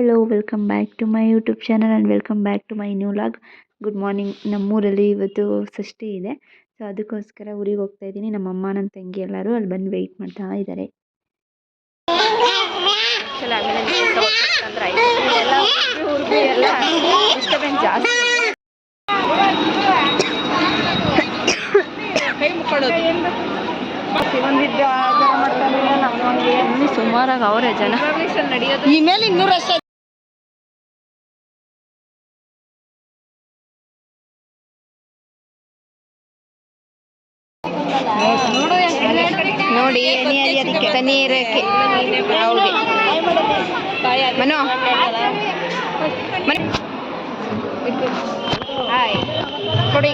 Hello welcome back to my YouTube channel and welcome back to my new vlog. Good morning. ನಮ್ಮೂರಲ್ಲಿ ಇವತ್ತು ಷಷ್ಠಿ ಇದೆ, so ಅದಕ್ಕೋಸ್ಕರ ಊರಿಗೆ ಹೋಗ್ತಾ ಇದ್ದೀನಿ. ನಮ್ಮಮ್ಮ ನನ್ನ ತಂಗಿ ಎಲ್ಲರೂ ಅಲ್ಲಿ ಬಂದು ವೆಯ್ಟ್ ಮಾಡ್ತಾ ಇದ್ದಾರೆ. ಸುಮಾರಾಗಿ ಅವರೇ ಜನ ಈ ಮೇಲೆ 200 ವರ್ಷ ನೋಡಿ ತಣ್ಣೀರಕ್ಕೆ ಮನು ಹಾಯ್ ಕೊಡಿ.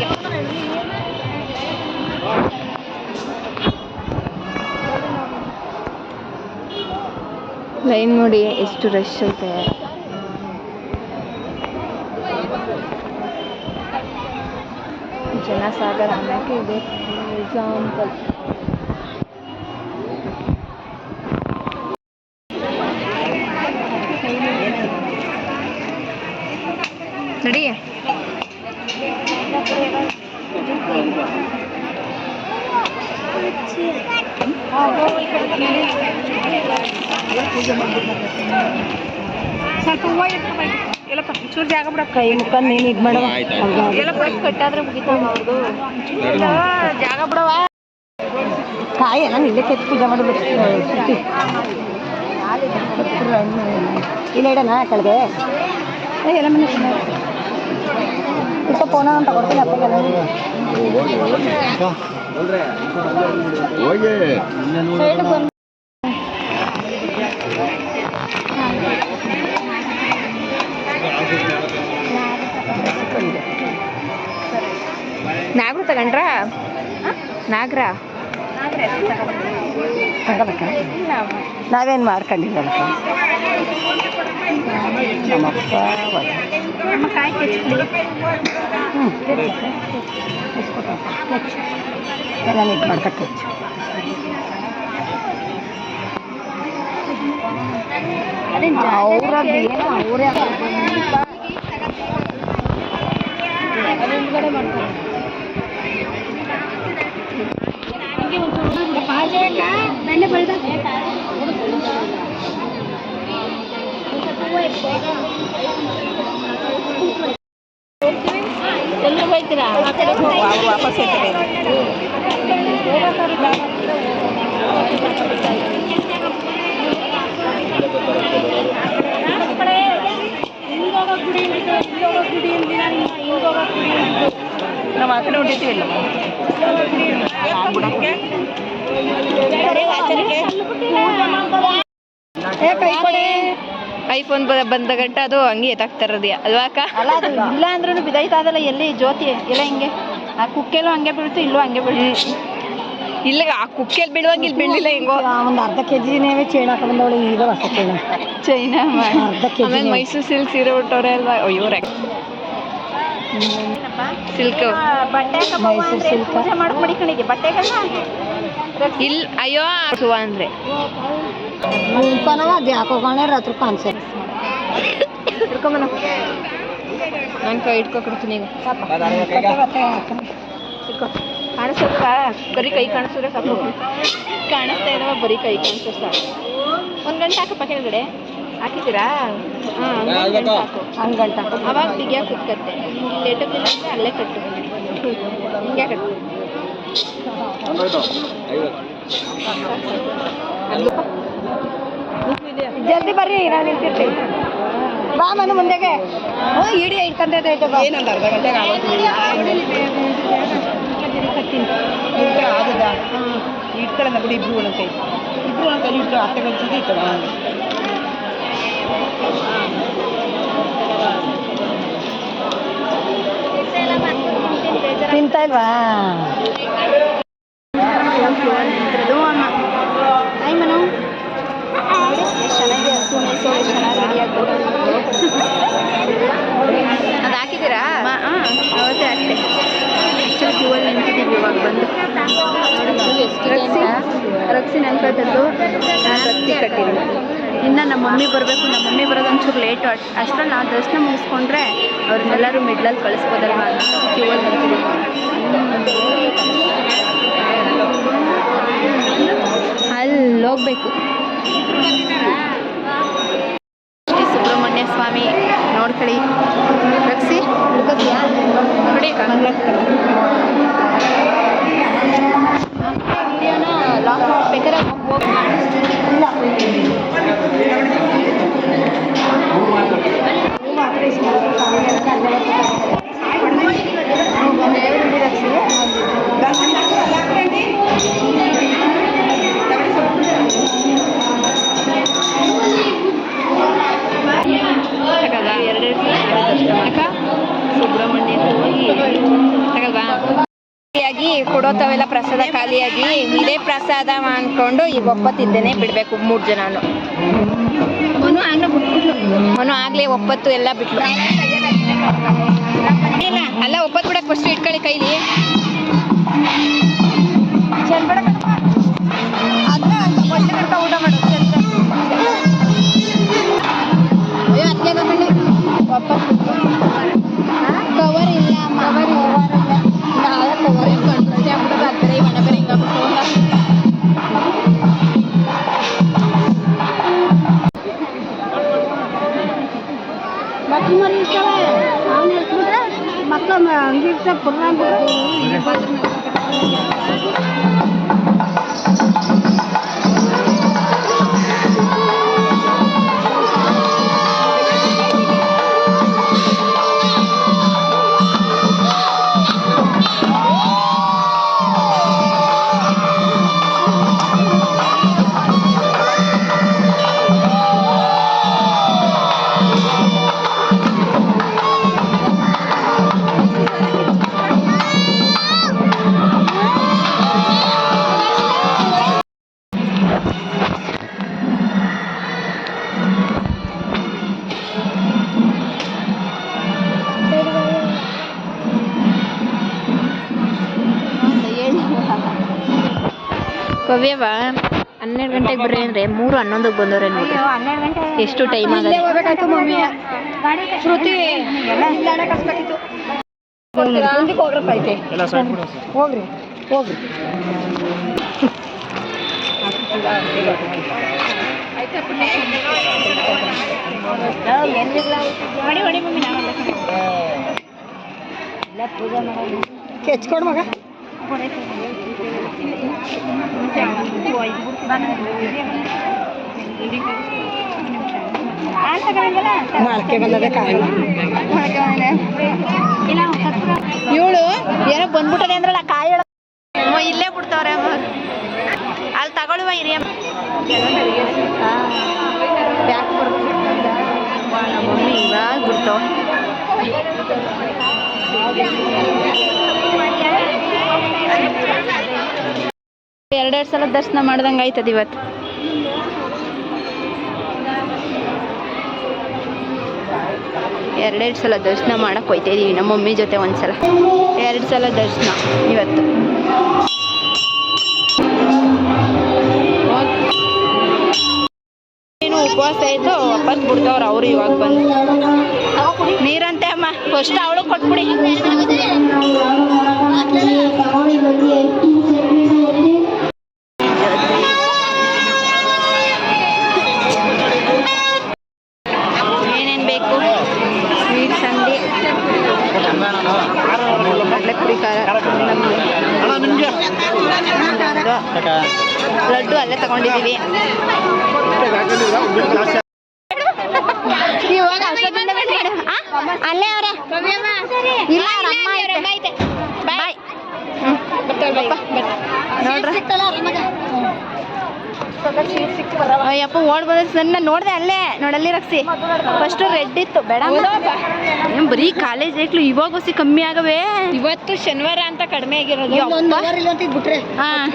ಲೈನ್ ನೋಡಿ ಎಷ್ಟು ರಶ್ ಐತೆ. ಜನಸಾಗರ ಅನ್ನೋಕ್ಕೆ ಇದೆ ಎಕ್ಸಾಂಪಲ್. ನಡಿ ಸ್ವಲ್ಪ ಹೂವು ಎಲ್ಲಪ್ಪ ಚೂರು ಜಾಗ ಬಿಡಕ್ಕ ಕೈ ಮುಖ ನೀನು ಇದು ಮಾಡವ ಎಲ್ಲ ಕಟ್ಟಾದ್ರೆ ಮುಗಿತಾವ ಅವ್ರದ್ದು ಜಾಗ ಬಿಡವ. ಕಾಯಿ ಎಲ್ಲ ಇಲ್ಲೇ ಕೆತ್ತು ಪೂಜೆ ಮಾಡಬೇಕು. ಇಲ್ಲ ಇಡೋಣ ಕೆಳಗೆ ಎಲ್ಲ ಮನೆ ಸ್ವಲ್ಪ ಫೋನ ಅಂತ ಕೊಡ್ತೀನಿ ಅಪ್ಪಗೆಲ್ಲ. ನಾಗರು ತಗೊಂಡ್ರ ನಾಗರ ತಗೋಬೇಕ ನಾವೇನು ಮಾಡ್ಕೊಂಡಿಲ್ಲ ನಮ್ಮಪ್ಪ ಕಾಯಿ ಎಲ್ಲ ನೀಟ್ ಮಾಡ್ಕೊಟ್ಟು ಅವ್ರದ್ದು ಏನು ಅವರೇ ಹಿಂದ್ಗಡೆ ಮಾಡ್ತಾರೆ. ಎಲ್ಲಿ ಹೋಗ್ತೀರಾ ವಾಪಸ್ ನಾವು ಆ ಕಡೆ ಹೊಂಟಿರ್ತೀವಿಲ್ಲ ಐಫೋನ್ ಬಂದ ಗಂಟ ಅದು ಹಂಗೆ ಎತ್ತಾಕ್ತಾರದ್ಯಾ ಅಲ್ವಾ ಅಕ್ಕ? ಅಲ್ಲ ಅದು ಇಲ್ಲ ಅಂದ್ರೂ ಬಿದ್ದಾಯ್ತದಲ್ಲ. ಎಲ್ಲಿ ಜ್ಯೋತಿ ಎಲ್ಲ ಹಿಂಗೆ ಆ ಕುಕ್ಕೆಲ್ಲೂ ಹಂಗೆ ಬೀಳ್ತು, ಇಲ್ಲೂ ಹಂಗೆ ಬೀಳ್ತು. ಇಲ್ಲ ಆ ಕುಕ್ಕೆಲ್ಲಿ ಬೀಳುವಾಗ ಇಲ್ಲಿ ಬೀಳಲಿಲ್ಲ. ಹೆಂಗೋ ಒಂದು ಅರ್ಧ ಕೆಜಿನೇ ಚೈನ್ ಹಾಕ ಬಂದವಳು. ಈಗ ಹೊಸ ಚೈನಾ ಅರ್ಧ ಕೆಜಿ. ಮೈಸೂರು ಸಿಲ್ಕ್ ಸೀರೆ ಉಟ್ಟವ್ರೆ ಅಲ್ವಾ? ಇವ್ರೆ ಸಿಲ್ಕ್ ಮೈಸೂರು ಸಿಲ್ಕ್ ಪೂಜೆ ಮಾಡ್ಕೊಡಿ ಕಣಿಗೆ ಬಟ್ಟೆಗಳನ್ನ ಇಲ್ಲಿ. ಅಯ್ಯೋ ಸುವ ಅಂದರೆ ಅದು ಹಾಕೋಣ ರಾತ್ರಿ ಕಾನ್ಸೆಪ್ಟ್ ಹಿಡ್ಕೊಂಬನ. ನಾನು ಕೈ ಇಟ್ಕೊಡ್ತೀನಿ ಈಗ. ಕಾಣಿಸ್ತದ ಬರೀ ಕೈ ಕಾಣಿಸಿದ್ರೆ ಸಾಕು. ಕಾಣಿಸ್ತಾ ಇದ್ದಾವ ಬರೀ ಕೈ ಕಾಣಿಸೋ ಸಾಕು. 1 ಗಂಟೆ ಹಾಕಪ್ಪ ಕೆಳಗಡೆ ಹಾಕಿದ್ದೀರಾ? ಹಾಂ ಹಂಗೆ ಗಂಟೆ ಹಾಕೋ. ಅವಾಗ ಬಿಗಿಯಾಗಿ ಕುತ್ಕತ್ತೆ. ಲೇಟಕ್ಕಿಲ್ಲ ಅಂದರೆ ಅಲ್ಲೇ ಕಟ್ಟು. ಹಿಂಗೆ ಕಟ್ಟು. ಜಲ್ದಿ ಬರ್ರಿ, ನಾನು ನಿಂತಿರ್ತೀನಿ. ಬಾ ಮನೆ ಮುಂದೆಗೆ ಇಡಿ ಇಟ್ಕೊಂಡೈತೆ. ಏನಂತ ಅರ್ಧ ಗಂಟೆಗೆ ಆಗೋದು ಆಗುದ? ಇಟ್ಕೊಳ್ಳೋಣ ಬಿಡಿ. ಇಬ್ರು ಒಂದೊಂದು ಕೈ ಇಟ್ಟು ಅತ್ತೆ ಕಲ್ಸಿದ್ದು ಇತ್ತು. ತಿಂತಾ ಇಲ್ವಾ? ಹಾಯ್ ಮನು, ಎಷ್ಟು ಚೆನ್ನಾಗಿದೆ. ಹಸು ಮೇಸೋ ಎಷ್ಟು ಚೆನ್ನಾಗಿ ರೆಡಿ ಆಗ್ಬೋದು. ಅದು ಹಾಕಿದ್ದೀರಾ? ಹಾಂ ಅವತ್ತೇ ಹಾಕ್ತೆ. ಆ್ಯಕ್ಚುಲಿ ಕ್ಯೂವಲ್ಲಿ ನಿಂತಿದ್ದೀವಿ ಇವಾಗ ಬಂದು. ರಕ್ಷಿ ನನ್ನ ಕಟ್ಟದ್ದು, ನಾನು ರಕ್ಷಿ ಕಟ್ಟಿದ್ದೀನಿ. ಇನ್ನು ನಮ್ಮ ಮಮ್ಮಿ ಬರಬೇಕು. ನಮ್ಮ ಮಮ್ಮಿ ಬರೋದೊಂದು ಒಂಚೂರು ಲೇಟು ಅಷ್ಟರಲ್ಲಿ ನಾವು ದರ್ಶನ ಮುಗಿಸ್ಕೊಂಡ್ರೆ ಅವ್ರನ್ನೆಲ್ಲರೂ ಮಿಡ್ಲಲ್ಲಿ ಕಳಿಸ್ಬೋದಲ್ವ ಅಂತ ಕ್ಯೂವಲ್ಲಿ ನಿಂತಿದ್ದೀವಿ. ಅಲ್ಲಿ ಹೋಗ್ಬೇಕು. ಶ್ರೀ ಸುಬ್ರಹ್ಮಣ್ಯ ಸ್ವಾಮಿ ನೋಡ್ಕೊಳ್ಳಿ. ರಕ್ಷಿ ನೋಡಿ ಲಾಕ್ ಮಾಡ್ಬೇಕಾದ್ರೆ ಸುಬ್ರಹ್ಮಣ್ಯ ಹೋಗಿ ತಗಲ್ವಾ ಕೊಡೋತವೆಲ್ಲ ಪ್ರಸಾದ ಖಾಲಿಯಾಗಿ ಇದೇ ಪ್ರಸಾದ ಅಂದ್ಕೊಂಡು ಈಗ ಒಪ್ಪತ್ತಿದ್ದೇನೆ ಬಿಡಬೇಕು 3 ಜನನು. ಅವನು ಆಗ್ಲೇ ಒಪ್ಪತ್ತು ಎಲ್ಲ ಬಿಟ್ಲು. ಅಲ್ಲ ಒಪ್ಪತ್ತು ಬಿಡಕ್ಕೆ ಫಸ್ಟ್ ಇಟ್ಕೊಳ್ಳಿ ಕೈಲಿ. ಊಟ ಮಾಡೋದು ಅಯ್ಯೋ ಅತ್ತೆ ಒಪ್ಪತ್ತು ಕವರ್ ಇಲ್ಲ ಮಕ್ಕಳು ಹಂಗಿರ್ತ ಕವ್ಯವ 12 ಗಂಟೆಗೆ ಬರ್ರಿ ಅಂದರೆ 3:11ಕ್ಕೆ ಬಂದವ್ರೆ ನೋಡಿ. 12 ಗಂಟೆ ಎಷ್ಟು ಟೈಮ್ ಆಗಿದೆ. ಶ್ರುತಿ ಹೋಗ್ರಿ ಹೋಗ್ರಿ ಕೆಚ್ಕೊಡ್ ಮಗ. ಇವಳು ಏನೋ ಬಂದ್ಬಿಟ್ಟದೆ ಅಂದ್ರಲ್ಲ ಕಾಯಿ ಇಲ್ಲೇ ಬಿಡ್ತಾವ್ರೆ ಅಲ್ಲಿ ತಗೊಳ್ಳುವ ಹಿರಿಯ ಬ್ಯಾಕ್ ಮಮ್ಮಿ ಇವಾಗ ಬಿಡ್ತಾವ. 2 ಸಲ ದರ್ಶನ ಮಾಡ್ದಂಗೆ ಆಯ್ತದ ಇವತ್ತು. ಎರಡೆರಡು ಸಲ ದರ್ಶನ ಮಾಡಕ್ಕೆ ಹೋಯ್ತಾ ಇದೀವಿ ನಮ್ಮ ಮಮ್ಮಿ ಜೊತೆ. ಒಂದ್ಸಲ 2 ಸಲ ದರ್ಶನ ಇವತ್ತು. ಏನು ಉಪವಾಸ ಆಯಿತು ವಾಪಸ್ ಬಿಡ್ತಾವ್ರು ಅವರು. ಇವಾಗ ಬಂದು ನೀರಂತೆ ಅಮ್ಮ ಫಸ್ಟ್ ಅವಳು ಕೊಟ್ಬಿಡಿ. ಏನೇನು ಬೇಕು ಸ್ವೀಟ್ಸ್ ಅಂಗಡಿ, ಕಡಲೆಪುರಿ, ಲಡ್ಡು ಅಲ್ಲೇ ತಗೊಂಡಿದ್ದೀವಿ. ಇವಾಗ ಅಲ್ಲೇ ಅವರೇ ಇಲ್ಲ ಅಮ್ಮ ಐತೆ. ಬಾಯ್ ನೋಡ್ರಿ ಅಯ್ಯಪ್ಪ ಓಡ್ ಬಂದ ನನ್ನ ನೋಡಿದೆ ಅಲ್ಲೇ ನೋಡಲ್ಲಿ ರಕ್ಷಿ. ಫಸ್ಟ್ ರೆಡ್ ಇತ್ತು ಬೇಡ ಬರೀ ಕಾಲೇಜ್ ಐಕ್ಲು ಇವಾಗ ಹೊಸಿ ಕಮ್ಮಿ ಆಗವೆ. ಇವತ್ತು ಶನಿವಾರ ಅಂತ ಕಡಿಮೆ ಆಗಿರೋದು. ಹಾಂ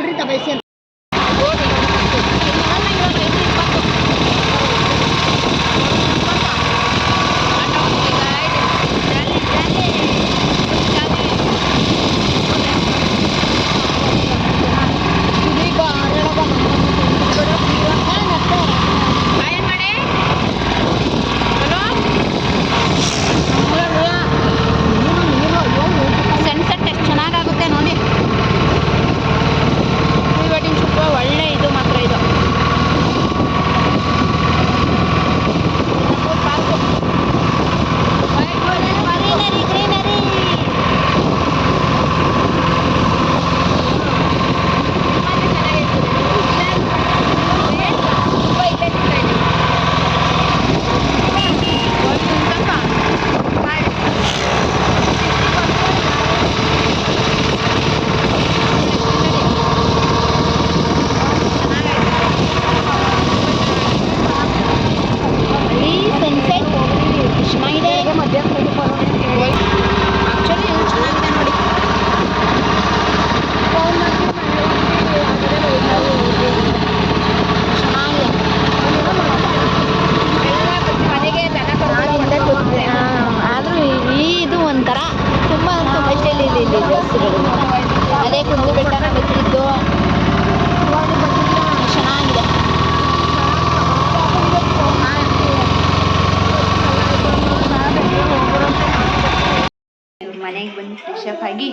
ಫ್ರೆಶ್ ಅಪ್ ಆಗಿ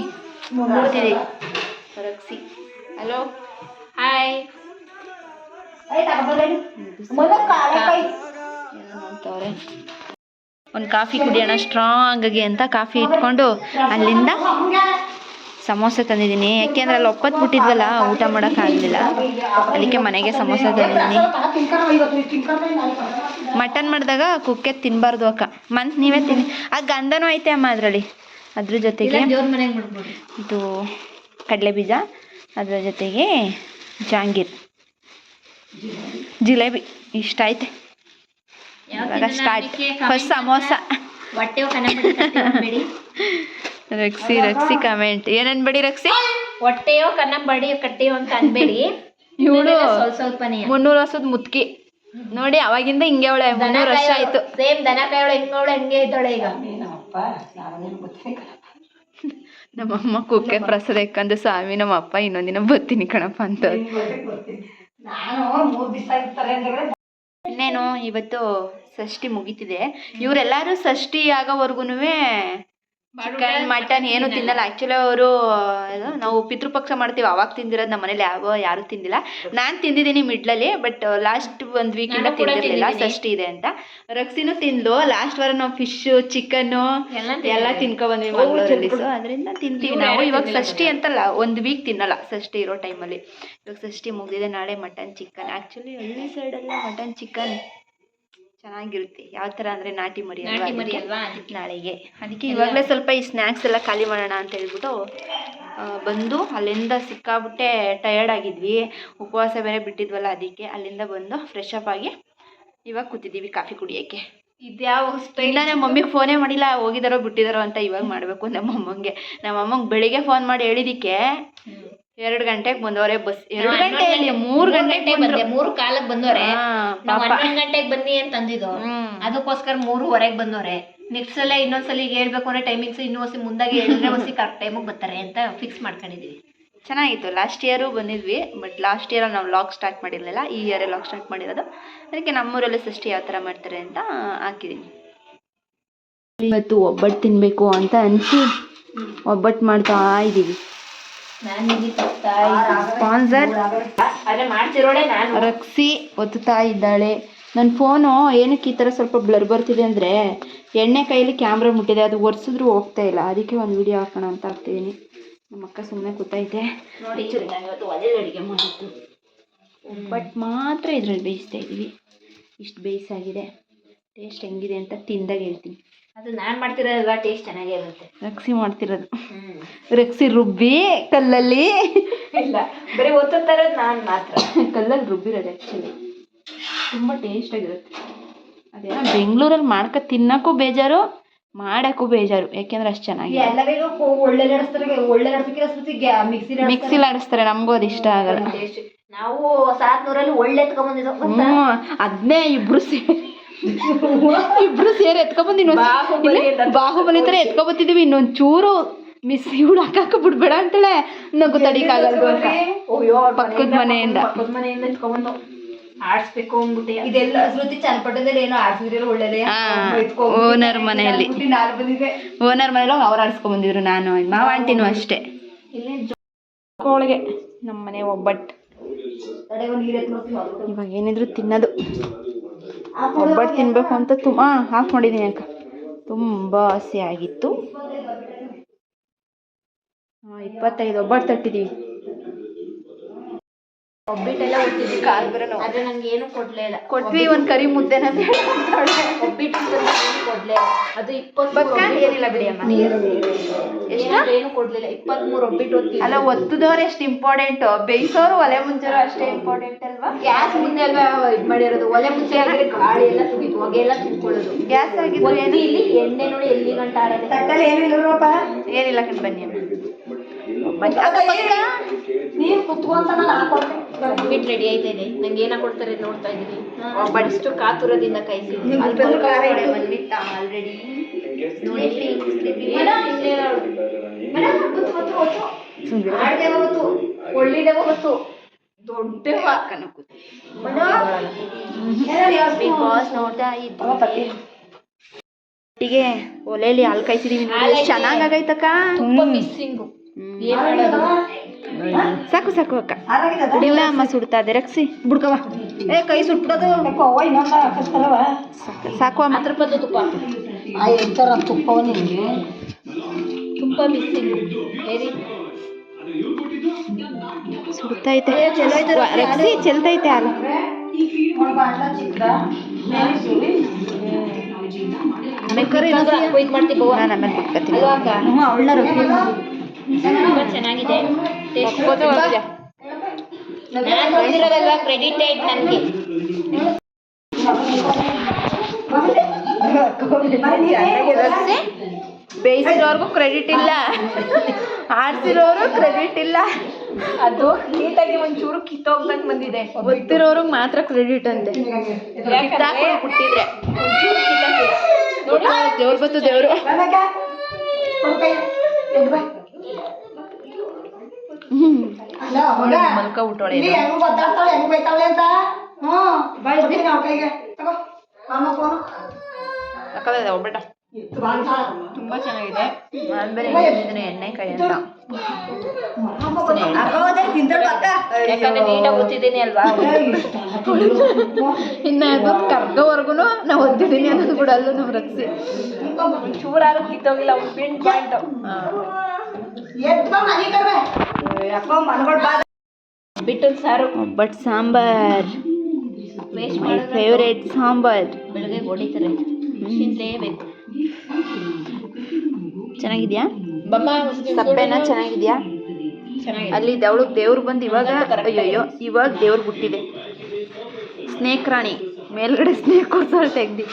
ನೋಡ್ತಿದ್ದೀವಿ ರಕ್ಷಿ. Hello hi ನೋಡ್ತವ್ರೆ. ಒಂದು ಕಾಫಿ ಕುಡಿಯೋಣ ಸ್ಟ್ರಾಂಗ್ ಆಗಿ ಅಂತ ಕಾಫಿ ಇಟ್ಕೊಂಡು ಅಲ್ಲಿಂದ ಸಮೋಸ ತಂದಿದ್ದೀನಿ. ಯಾಕೆಂದ್ರೆ ಅಲ್ಲಿ ಒಪ್ಪತ್ತು ಬಿಟ್ಟಿದ್ವಲ್ಲ ಊಟ ಮಾಡೋಕ್ಕಾಗಲಿಲ್ಲ, ಅದಕ್ಕೆ ಮನೆಗೆ ಸಮೋಸ ತಂದಿದ್ದೀನಿ. ಮಟನ್ ಮಾಡಿದಾಗ ಕುಕ್ಕೆ ತಿನ್ನಬಾರ್ದು ಅಕ್ಕ, ನೀವೇ ತಿನ್ನಿ. ಆ ಗಂಧನೂ ಐತೆ ಅಮ್ಮ ಅದರಲ್ಲಿ. ಅದ್ರ ಜೊತೆಗೆ ಇದು ಕಡಲೆ ಬೀಜ, ಅದರ ಜೊತೆಗೆ ಜಾಂಗೀರ್, ಜಿಲೇಬಿ ಇಷ್ಟ ಐತೆ. ಇವಾಗ start. First samosa. ರಕ್ಷಿ comment ಏನನ್ಬೇಡಿ ರಕ್ಷಿ. ಹೊಟ್ಟೆಯೋ Kannambadi ಕಟ್ಟೆಯೋ ಅಂತ ಅನ್ಬೇಡಿ. ಇವಳು ಸ್ವಲ್ಪನೇ 300 ವರ್ಷದ ಮುತ್ಕಿ ನೋಡಿ, ಅವಾಗಿಂದ ಹಿಂಗೆ ಅವಳೆ. 300 ವರ್ಷ ಆಯ್ತು. ಸೇಮ್ ದನ ಕಾಯವಳೆ ಹೆಂಗವಳೆ ಹಂಗೆ ಇದ್ದಾಳೆ ಈಗ. ನಮ್ಮಮ್ಮ ಕುಕ್ಕೆ ಪ್ರಸಾದ ಇಕ್ಕಂದು ಸ್ವಾಮಿ ನಮ್ಮ ಅಪ್ಪ ಇನ್ನೊಂದಿನ ಬರ್ತೀನಿ ಕಣಪ್ಪ ಅಂತ. ಇನ್ನೇನು ಇವತ್ತು ಷಷ್ಠಿ ಮುಗೀತಿದೆ. ಇವರೆಲ್ಲರೂ ಷಷ್ಠಿ ಆಗೋವರೆಗೂ ಚಿಕನ್ ಮಟನ್ ಏನು ತಿನ್ನಲ್ಲ. ಆ್ಯಕ್ಚುಲಿ ಅವರು ನಾವು ಪಿತೃಪಕ್ಷ ಮಾಡ್ತೀವಿ, ಅವಾಗ ತಿಂದಿರೋದು. ನಮ್ಮ ಮನೇಲಿ ಯಾರು ತಿಂದಿಲ್ಲ. ನಾನು ತಿಂದಿದ್ದೀನಿ ಮಿಡ್ಲಲ್ಲಿ, ಬಟ್ ಲಾಸ್ಟ್ ಒಂದು ವೀಕಿಂದ ತಿಂದಿರಲಿಲ್ಲ ಷಷ್ಠಿ ಇದೆ ಅಂತ. ರಕ್ಷಿನೂ ತಿಂದ್ಲು. ಲಾಸ್ಟ್ ವಾರ ನಾವು ಫಿಶ್ಶು ಚಿಕನ್ನು ಎಲ್ಲ ತಿನ್ಕೊಬಂದ್ವಿ ಮಂಗಳೂರಲ್ಲಿ. ಸೊ ಅದರಿಂದ ತಿಂತೀವಿ ನಾವು. ಇವಾಗ ಷಷ್ಠಿ ಅಂತಲ್ಲ, ಒಂದು ವೀಕ್ ತಿನ್ನಲ್ಲ ಷಷ್ಠಿ ಇರೋ ಟೈಮಲ್ಲಿ. ಇವಾಗ ಷಷ್ಠಿ ಮುಗಿದಿದೆ, ನಾಳೆ ಮಟನ್ ಚಿಕನ್. ಆ್ಯಕ್ಚುಲಿ ಹಳ್ಳಿ ಸೈಡೆಲ್ಲ ಮಟನ್ ಚಿಕನ್ ಚೆನ್ನಾಗಿರುತ್ತೆ. ಯಾವ ಥರ ಅಂದರೆ ನಾಟಿ ಮರಿ ಅಲ್ವಾ ನಾಳೆಗೆ. ಅದಕ್ಕೆ ಇವಾಗಲೇ ಸ್ವಲ್ಪ ಈ ಸ್ನ್ಯಾಕ್ಸ್ ಎಲ್ಲ ಖಾಲಿ ಮಾಡೋಣ ಅಂತ ಹೇಳ್ಬಿಟ್ಟು ಬಂದು ಅಲ್ಲಿಂದ ಸಿಕ್ಕಾಬಿಟ್ಟೆ ಟಯರ್ಡ್ ಆಗಿದ್ವಿ. ಉಪವಾಸ ಬೇರೆ ಬಿಟ್ಟಿದ್ವಲ್ಲ, ಅದಕ್ಕೆ ಅಲ್ಲಿಂದ ಬಂದು ಫ್ರೆಶ್ ಅಪ್ ಆಗಿ ಇವಾಗ ಕೂತಿದ್ದೀವಿ ಕಾಫಿ ಕುಡಿಯೋಕ್ಕೆ. ಇದ್ಯಾವ ಇಲ್ಲ, ನಮ್ಮ ಮಮ್ಮಿಗೆ ಫೋನೇ ಮಾಡಿಲ್ಲ, ಹೋಗಿದಾರೋ ಬಿಟ್ಟಿದಾರೋ ಅಂತ. ಇವಾಗ ಮಾಡಬೇಕು ನಮ್ಮಮ್ಮಂಗೆ ಬೆಳಿಗ್ಗೆ ಫೋನ್ ಮಾಡಿ ಹೇಳಿದ್ದಕ್ಕೆ 2 ಗಂಟೆಗೆ ಬಂದವರೆ ಬಸ್. 2 ಗಂಟೆಯಲ್ಲಿ 3 ಗಂಟೆಗೆ ಬಂದೆ. 3 ಕಾಲಕ್ಕೆ ಬಂದವ್ರೆ. 11 ಗಂಟೆಗೆ ಬನ್ನಿ ಅಂತ ಅಂದಿದ್ದು, ಅದಕ್ಕೋಸ್ಕರ 3:15 ಬಂದವ್ರೆ. ನೆಕ್ಸ್ಟ್ ಸಲ ಇನ್ನೊಂದ್ಸಲ ಹೇಳ್ಬೇಕು ಅಂದ್ರೆ ಟೈಮಿಂಗ್ಸ್ ಇನ್ನೂ ಹೊಸಿ ಮುಂದಾಗಿ ಹೇಳಿದ್ರೆ ಹೊಸಿ ಕರೆಕ್ಟ್ ಟೈಮಿಗೆ ಬರ್ತಾರೆ ಅಂತ ಫಿಕ್ಸ್ ಮಾಡ್ಕೊಂಡಿದ್ದೀವಿ. ಚೆನ್ನಾಗಿತ್ತು. ಲಾಸ್ಟ್ ಇಯರು ಬಂದಿದ್ವಿ, ಬಟ್ ಲಾಸ್ಟ್ ಇಯರಲ್ಲಿ ನಾವು ಲಾಗ್ ಸ್ಟಾರ್ಟ್ ಮಾಡಿರಲಿಲ್ಲ. ಈ ಇಯರೇ ಲಾಗ್ ಸ್ಟಾರ್ಟ್ ಮಾಡಿರೋದು. ಅದಕ್ಕೆ ನಮ್ಮೂರಲ್ಲಿ ಷಷ್ಠಿ ಯಾವ ಥರ ಮಾಡ್ತಾರೆ ಅಂತ ಹಾಕಿದ್ದೀನಿ. ಇವತ್ತು ಒಬ್ಬಟ್ಟು ತಿನ್ನಬೇಕು ಅಂತ ಅನಿಸಿ ಒಬ್ಬಟ್ಟು ಮಾಡ್ತಾ ಇದ್ದೀವಿ. ಸ್ಪಾನ್ಸರ್ ರಕ್ಷಿ ಒತ್ತುತ್ತಾ ಇದ್ದಾಳೆ. ನನ್ನ ಫೋನು ಏನಕ್ಕೆ ಈ ಥರ ಸ್ವಲ್ಪ ಬ್ಲರ್ ಬರ್ತಿದೆ ಅಂದರೆ, ಎಣ್ಣೆ ಕೈಯಲ್ಲಿ ಕ್ಯಾಮ್ರಾ ಮುಟ್ಟಿದೆ, ಅದು ಒರೆಸಿದ್ರೂ ಹೋಗ್ತಾ ಇಲ್ಲ. ಅದಕ್ಕೆ ಒಂದು ವಿಡಿಯೋ ಹಾಕೋಣ ಅಂತ ಹಾಕ್ತಿದ್ದೀನಿ. ನಮ್ಮ ಅಕ್ಕ ಸುಮ್ಮನೆ ಕೂತೈತೆ. ಇವತ್ತು ಒಲೆಯಲ್ಲಿ ಅಡುಗೆ ಮಾಡಿದ್ದು ಒಬ್ಬಟ್ಟು ಮಾತ್ರ ಇದ್ರಲ್ಲಿ ಬೇಯಿಸ್ತಾ ಇದ್ದೀವಿ. ಇಷ್ಟು ಬೇಯಿಸಾಗಿದೆ. ಟೇಸ್ಟ್ ಹೆಂಗಿದೆ ಅಂತ ತಿಂದಾಗ ಹೇಳ್ತೀನಿ. ಅದು ನಾನು ಮಾಡ್ತಿರೋದಲ್ವಾ, ಟೇಸ್ಟ್ ಚೆನ್ನಾಗೇ ಇರುತ್ತೆ. ರಕ್ಷಿ ಮಾಡ್ತಿರೋದು. ರಕ್ಷಿ ರುಬ್ಬಿ ಕಲ್ಲಲ್ಲಿ ಇಲ್ಲ, ಬರೀ ಒತ್ತುತ್ತಾ ಇರೋದು ನಾನು ಮಾತ್ರ. ಕಲ್ಲಲ್ಲಿ ರುಬ್ಬಿರೋದು ಆ್ಯಕ್ಚುಲಿ ತುಂಬ ಟೇಸ್ಟಾಗಿರುತ್ತೆ. ಅದೇನೋ ಬೆಂಗಳೂರಲ್ಲಿ ಮಾಡ್ಕೊ ತಿನ್ನೋಕ್ಕೂ ಬೇಜಾರು, ಮಾಡೋಕ್ಕೂ ಬೇಜಾರು. ಯಾಕೆಂದ್ರೆ ಅಷ್ಟು ಚೆನ್ನಾಗಿ ಮಿಕ್ಸಿಲಿ ಆಡಿಸ್ತಾರೆ. ನಮಗೂ ಅದು ಇಷ್ಟ ಆಗಲ್ಲ. ನಾವು 700 ಒಳ್ಳೆ ಎತ್ಕೊಂಡ್ಬಂದಿದ್ದೋ. ಅದನ್ನೇ ಇಬ್ರು ಸೇರಿ ಎತ್ಕೊಬಂದು ಬಾಹುಬಲಿ ಥರ ಎತ್ಕೊಬತ್ತಿದ್ದೀವಿ. ಇನ್ನೊಂದು ಚೂರು ಮಿಸ್ ಇವಳು ಹಾಕ ಬಿಡ್ಬೇಡ ಅಂತೇಳೆ ನಗು ತಡಿಕಾಗಲ್ದು ಅಂತ ಪಕ್ಕದ ಮನೆಯಿಂದ ಎತ್ಕೊಂಡ್ಬಂದು ಆಡಿಸ್ಬೇಕು ಅಂದ್ಬಿಟ್ಟು. ಇದೆಲ್ಲ ಶ್ರುತಿ ಚನ್ನಪಟ್ಟಣದಲ್ಲಿ ಏನೋ ಆಡ್ಸಿದ್ರಲ್ಲ ಒಳ್ಳೆದೇ. ಓನರ್ ಮನೆಯಲ್ಲಿ ಅವ್ರು ಆಡಿಸ್ಕೊಂಡ್ಬಂದಿದ್ರು. ನಾನು ಮಾವ ಆಂಟಿನೂ ಅಷ್ಟೇ. ಹೋಳಿಗೆ ನಮ್ಮ ಮನೆ ಒಬ್ಬಟ್ಟು. ಇವಾಗ ಏನಿದ್ರು ತಿನ್ನೋದು. ಒಬ್ಬಟ್ಟು ತಿನ್ನಬೇಕು ಅಂತ ಆಫ್ ಮಾಡಿದ್ದೀನಿ ಅಕ್ಕ. ತುಂಬ ಆಸೆ ಆಗಿತ್ತು. 25 ಒಬ್ಬಟ್ಟು ತಟ್ಟಿದ್ದೀವಿ. ಒಬ್ಬಿಟ್ಟೆಲ್ಲ ಕೊಟ್ಟಿದ್ವಿ. ಕಾಲ್ ಬರೋಣ ಆದ್ರೆ ನಂಗೆ ಏನು ಕೊಡ್ಲೇ ಇಲ್ಲ. ಕೊಟ್ವಿ ಒಂದು ಕರಿ ಮುದ್ದೆನ ಒಬ್ಬಿಟ್ಟು ಕೊಡ್ಲೇ ಇಲ್ಲ. ಅದು 23 ಏನಿಲ್ಲ ಬಿಡಿ ಅಮ್ಮ. ಏನು ಕೊಡ್ಲಿಲ್ಲ. 23 ಒಬ್ಬಿಟ್ಟು ಒತ್ತಿ. ಅಲ್ಲ, ಒತ್ತದವ್ರು ಎಷ್ಟು ಇಂಪಾರ್ಟೆಂಟ್, ಬೇಯಿಸೋರು ಒಲೆ ಮುಂಚೆರು ಅಷ್ಟೇ ಇಂಪಾರ್ಟೆಂಟ್ ಅಲ್ವಾ. ಗ್ಯಾಸ್ ಮುಂದೆ ಅಲ್ವಾ ಇದು ಮಾಡಿರೋದು. ಒಲೆ ಮುಂಚೆ ಆಗಿದ್ರೆ ಗಾಳಿ ಎಲ್ಲ ತುಗಿತು, ಹೊಗೆ ಎಲ್ಲ ತುಂಬಿಕೊಳ್ಳೋದು. ಗ್ಯಾಸ್ ಆಗಿದ್ದು ಏನು ಇಲ್ಲಿ ಎಣ್ಣೆ ನೋಡಿ ಎಲ್ಲಿ ಗಂಟ ಆಡೋದು. ತಟ್ಟಲ್ಲಿ ಏನಿಲ್ಲಪ್ಪ, ಏನಿಲ್ಲ ಕಣ್ ಬನ್ನಿ ಅಮ್ಮ. ನೀರು ಕುತ್ಕೊಂತ ಒಬ್ಬಿಟ್ಟು ರೆಡಿ ಆಯ್ತಾ ಇದೆ. ನಂಗೆ ಏನ ಕೊಡ್ತಾರೆ ನೋಡ್ತಾ ಇದ್ದೀನಿ. ಒಬ್ಬಟ್ಟು ಕಾತುರದಿಂದ ಕಾಯಿಸಿದ್ದೀನಿ. ಆಲ್ರೆಡಿ ಒಳ್ಳಿದೆ ಹೋಗುತ್ತು ದೊಡ್ಡ ಬಿಗ್ ಬಾಸ್ ನೋಡ್ತಾ ಇದ್ದೀವಿ. ಒಟ್ಟಿಗೆ ಒಲೆಯಲ್ಲಿ ಹಾಲು ಕಾಯಿಸಿದೀವಿ ನೋಡಿ ಎಷ್ಟು ಚೆನ್ನಾಗಾಗೈತಕ್ಕ. ತುಂಬ ಮಿಸ್ಸಿಂಗು. ಏನ್ ಮಾಡೋದು? ಸಾಕು ಸಾಕು ಅಕ್ಕ. ಇಲ್ಲ ಅಮ್ಮ ಸುಡ್ತಾ ಇದೆ ರಕ್ಷಿ ಬಿಡ್ಕವ ಕೈ ಸುಟ್ಬಿಡೋದು ಇನ್ನೊಂದ ಹಾಕಿಸ್ತಾರವ. ಸಾಕು ಅಮ್ಮ. 10 ರೂಪಾಯಿ ತುಪ್ಪ. ಎಂತಾರ ತುಪ್ಪವ ನಿಂಗೆ ತುಂಬ ಮಿಸ್ಸಿಂಗು. ಹೇರಿ ಸುಡ್ತೈತೆ ರಕ್ಷಿ ಚೆಲ್ತೈತೆ ಹಾಲು. ಇದು ಮಾಡ್ತೀವಿ ನಾನು ಆಮೇಲೆ ಕೊಟ್ಕೊತೀನಿ. ತುಂಬ ಚೆನ್ನಾಗಿದೆ. ನಾನು ಬಂದಿರೋದಲ್ವಾ ಕ್ರೆಡಿಟೆಡ್ ನನಗೆ. ಬೇಯಿಸಿರೋರ್ಗೂ ಕ್ರೆಡಿಟ್ ಇಲ್ಲ, ಆಡ್ಸಿರೋರು ಕ್ರೆಡಿಟ್ ಇಲ್ಲ. ಅದು ನೀಟಾಗಿ ಒಂಚೂರು ಕಿತ್ತೋಗ್ದಂಗೆ ಬಂದಿದೆ. ಗೊತ್ತಿರೋರ್ಗೆ ಮಾತ್ರ ಕ್ರೆಡಿಟ್ ಅಂತೆ. ಬಿಟ್ಟಿದ್ರೆ ನೋಡಿ ದೇವ್ರು ಬತ್ತು ದೇವ್ರು. ಮಲ್ಕ ಊಟೋಳೆ ಒಬ್ಬಟ ತುಂಬಾ ಚೆನ್ನಾಗಿದೆ. ನಾನು ಬೇರೆ ಎಣ್ಣೆಕಾಯಿ ಅಂತ ಯಾಕಂದ್ರೆ ನೀಟಾಗಿ ಗೊತ್ತಿದ್ದೀನಿ ಅಲ್ವಾ. ಇನ್ನು ಅದು ಕರ್ಗೋವರೆಗೂ ನಾವು ಓದ್ತಿದ್ದೀನಿ ಅನ್ನೋದು ಕೂಡ ಅಲ್ಲೂ ನಾವು ರಕ್ಷಿ ಚೂರಾರು ಕಿತ್ತೋಗಿಲ್ಲ. ಪಿನ್ ಪಾಯಿಂಟ್ ಬಿಟ್ಟನ್ ಸಾರು, ಒಬ್ಬಟ್ಟು sambar, waste my favourite sambar. ಬೆಳಗ್ಗೆ ಹೊಡಿತಾರೆ, ತಿನ್ಲೇಬೇಕು. ಚೆನ್ನಾಗಿದ್ಯಾ ಬಮ್ಮ ಸಪ್ಪೆನ? ಚೆನ್ನಾಗಿದ್ಯಾ? ಚೆನ್ನಾಗಿದೆ. ಅಲ್ಲಿ ದೇವ್ರು ಬಂದು ಇವಾಗ ಅಯ್ಯಯ್ಯೋ ಇವಾಗ ದೇವ್ರು ಬಿಟ್ಟಿದೆ. ಸ್ನೇಕ್ ರಾಣಿ ಮೇಲ್ಗಡೆ ಸ್ನೇಕ್ ಕೊಡ್ಸಾಳು ತೆಗ್ದು.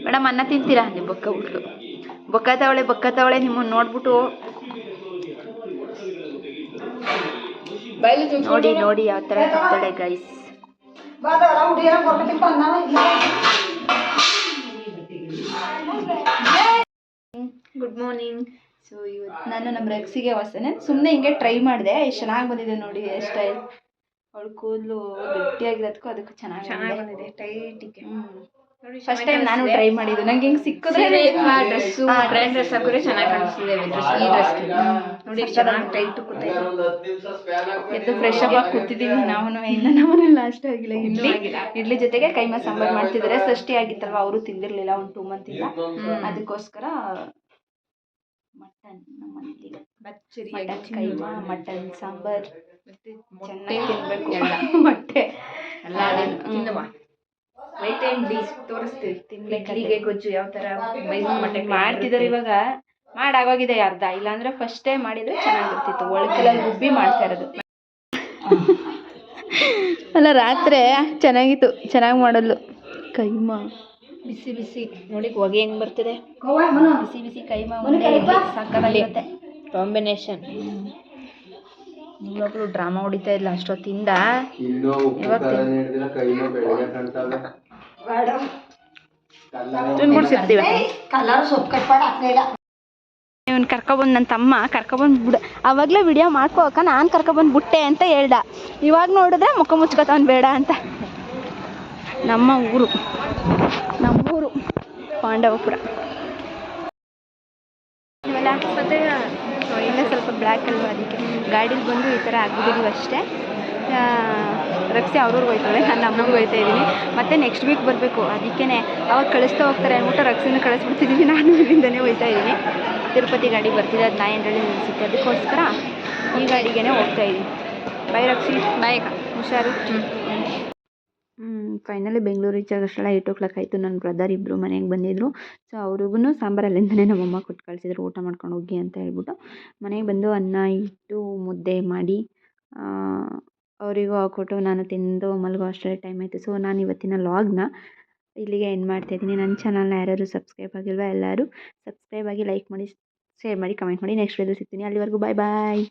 ಮೇಡಮ್ ಅನ್ನ ತಿಂತೀರಾ? ನೀವು ಬೊಕ್ಕತ್ತವಳೆ ನಿಮ್ಮನ್ನು ನೋಡ್ಬಿಟ್ಟು ನೋಡಿ ನೋಡಿ ಯಾವ ಥರ ತಿಂತಾಳೆ ಗೈಸ್. Good morning. ಸೊ ಇವತ್ತು ನಾನು ನಮ್ಮ ರಕ್ಸಿಗೆ ಹೊಸನೆ ಸುಮ್ಮನೆ ಹಿಂಗೆ ಟ್ರೈ ಮಾಡಿದೆ. ಎಷ್ಟು ಚೆನ್ನಾಗಿ ಬಂದಿದೆ ನೋಡಿ ಹೇರ್ ಸ್ಟೈಲ್. ಅವಳು ಕೂದಲು ಗಟ್ಟಿಯಾಗಿರೋದಕ್ಕೂ ಅದಕ್ಕೂ ಚೆನ್ನಾಗಿ ಬಂದಿದೆ ಟೈಟಿಗೆ. ಫಸ್ಟ್ ಟೈಮ್ ನಾನು ಟ್ರೈ ಮಾಡಿದ್ದು. ನಂಗೆ ಹಿಂಗೆ ಸಿಕ್ಕಿದ್ರೆ ಡ್ರೆಸ್ಸು ಡ್ರೆಸ್ ಹಾಕಿದ್ರೆ ಚೆನ್ನಾಗಿ ಕಾಣಿಸ್ತಿದೆ. ಈ ಡ್ರೆಸ್ ನೋಡಿ ಚೆನ್ನಾಗಿ ಟೈಟ್ ಕೂತೈತೆ. ಎದ್ದು ಫ್ರೆಶ್ ಅಪ್ ಆಗಿ ಕೂತಿದ್ದೀವಿ ನಾವು. ಇನ್ನು ನಮ್ಮನೆ ಲಾಸ್ಟ್ ಆಗಿಲ್ಲ. ಇಡ್ಲಿ ಜೊತೆಗೆ ಕೈಮಾ ಸಾಂಬಾರು ಮಾಡ್ತಿದ್ದಾರೆ. ಷಷ್ಠಿ ಆಗಿತ್ತಲ್ವ, ಅವರು ತಿಂದಿರಲಿಲ್ಲ ಒಂದು 2 ಮಂತ್ ಇಂದ. ಅದಕ್ಕೋಸ್ಕರ mutton mutton keema, mutton sambar ಚೆನ್ನಾಗಿ ತಿನ್ಬೇಕು. ಮೊಟ್ಟೆ ಎಲ್ಲ ತೋರಿಸ್ತೀವಿ ತಿನ್ಲಿಕ್ಕೆ. ಗೊಜ್ಜು ಯಾವ ಥರ ಮೊಟ್ಟೆ ಮಾಡ್ತಿದ್ದಾರೆ ಇವಾಗ. ಮಾಡಾಗೋಗಿದೆ ಅರ್ಧ. ಇಲ್ಲಾಂದ್ರೆ ಫಸ್ಟ್ ಟೈಮ್ ಮಾಡಿದ್ರೆ ಚೆನ್ನಾಗಿರ್ತಿತ್ತು. ಒಳಗೆಲ್ಲ ರುಬ್ಬಿ ಮಾಡ್ತಾ ಇರೋದು ಅಲ್ಲ. ರಾತ್ರಿ ಚೆನ್ನಾಗಿತ್ತು, ಚೆನ್ನಾಗಿ ಮಾಡಲು ಕೈಮಾ. ಬಿಸಿ ಬಿಸಿ ನೋಡಿ ಹೊಗೆ ಹೆಂಗ್ ಬರ್ತಿದೆ. ಬಿಸಿ ಬಿಸಿ ಕೈಮಾ ಸಾಕಾಗಿರುತ್ತೆ ಕಾಂಬಿನೇಷನ್. ಇವಾಗಲೂ ಡ್ರಾಮಾ ಹೊಡಿತಾ ಇಲ್ಲ ಅಷ್ಟೊತ್ತಿಂದ. ಇವನು ಕರ್ಕೊಬಂದು ನನ್ನ ತಮ್ಮ ಕರ್ಕೊಬಂದು ಬಿಡ. ಆವಾಗಲೇ ವಿಡಿಯೋ ಮಾಡ್ಕೋಕ ನಾನು ಕರ್ಕೊಬಂದು ಬಿಟ್ಟೆ ಅಂತ ಹೇಳ್ದ. ಇವಾಗ ನೋಡಿದ್ರೆ ಮುಖ ಮುಚ್ಕೋತಾವನು ಬೇಡ ಅಂತ. ನಮ್ಮೂರು ಪಾಂಡವಪುರ. ಮತ್ತೆ ಇನ್ನೂ ಸ್ವಲ್ಪ ಬ್ಲ್ಯಾಕ್ ಅಲ್ವಾ, ಅದಕ್ಕೆ ಗಾಡೀಲಿ ಬಂದು ಈ ಥರ ಆಗ್ಬಿಟ್ಟಿದ್ದೀವಿ ಅಷ್ಟೇ. ರಕ್ಷೆ ಅವ್ರವ್ರಿಗೆ ಹೋಯ್ತಾಳೆ, ನಾನು ನಮ್ಮನಿಗೆ ಹೋಯ್ತಾ ಇದ್ದೀನಿ. ಮತ್ತು ನೆಕ್ಸ್ಟ್ ವೀಕ್ ಬರಬೇಕು. ಅದಕ್ಕೇ ಅವಾಗ ಕಳಿಸ್ತಾ ಹೋಗ್ತಾರೆ ಅಂದ್ಬಿಟ್ಟು ರಕ್ಷೆನ ಕಳಿಸ್ಬಿಡ್ತಿದ್ದೀವಿ. ನಾನು ಇಲ್ಲಿಂದನೇ ಹೋಯ್ತಾ ಇದ್ದೀನಿ. ತಿರುಪತಿ ಗಾಡಿ ಬರ್ತಿದೆ, ಅದು ನಾಯಂಡಳ್ಳಿ ನಿಲ್ಲಿಸುತ್ತೆ. ಅದಕ್ಕೋಸ್ಕರ ಈ ಗಾಡಿಗೆ ಹೋಗ್ತಾ ಇದ್ದೀನಿ. ಬಾಯ್ ರಕ್ಷಿ, ಬಾಯ್ ಹುಷಾರು. ಫೈನಲಿ ಬೆಂಗಳೂರು ರೀಚ್ ಆಗೋಷ್ಟೆಲ್ಲ 8 o'clock ಆಯಿತು. ನನ್ನ ಬ್ರದರ್ ಇಬ್ಬರು ಮನೆಗೆ ಬಂದಿದ್ದರು. ಸೊ ಅವ್ರಿಗೂ ಸಾಂಬಾರು ಅಲ್ಲಿಂದನೇ ನಮ್ಮಮ್ಮ ಕೊಟ್ಟು ಕಳಿಸಿದ್ರು, ಊಟ ಮಾಡ್ಕೊಂಡು ಹೋಗಿ ಅಂತ ಹೇಳ್ಬಿಟ್ಟು. ಮನೆಗೆ ಬಂದು ಅನ್ನ ಇಟ್ಟು ಮುದ್ದೆ ಮಾಡಿ ಅವರಿಗೂ ಹಾಕ್ಕೊಟ್ಟು ನಾನು ತಿಂದು ಮಲಗೋ ಅಷ್ಟರಲ್ಲಿ ಟೈಮ್ ಆಯಿತು. ಸೊ ನಾನು ಇವತ್ತಿನ ಲಾಗ್ನ ಇಲ್ಲಿಗೆ ಎಂಡ್ ಮಾಡ್ತಾಯಿದ್ದೀನಿ. ನನ್ನ ಚಾನಲ್ನ ಯಾರ್ಯಾರು ಸಬ್ಸ್ಕ್ರೈಬ್ ಆಗಿಲ್ವ ಎಲ್ಲರೂ ಸಬ್ಸ್ಕ್ರೈಬ್ ಆಗಿ, ಲೈಕ್ ಮಾಡಿ, ಶೇರ್ ಮಾಡಿ, ಕಮೆಂಟ್ ಮಾಡಿ. ನೆಕ್ಸ್ಟ್ ವಿಡಿಯೋದಲ್ಲಿ ಸಿಗ್ತೀನಿ. ಅಲ್ಲಿವರೆಗೂ ಬಾಯ್ ಬಾಯ್.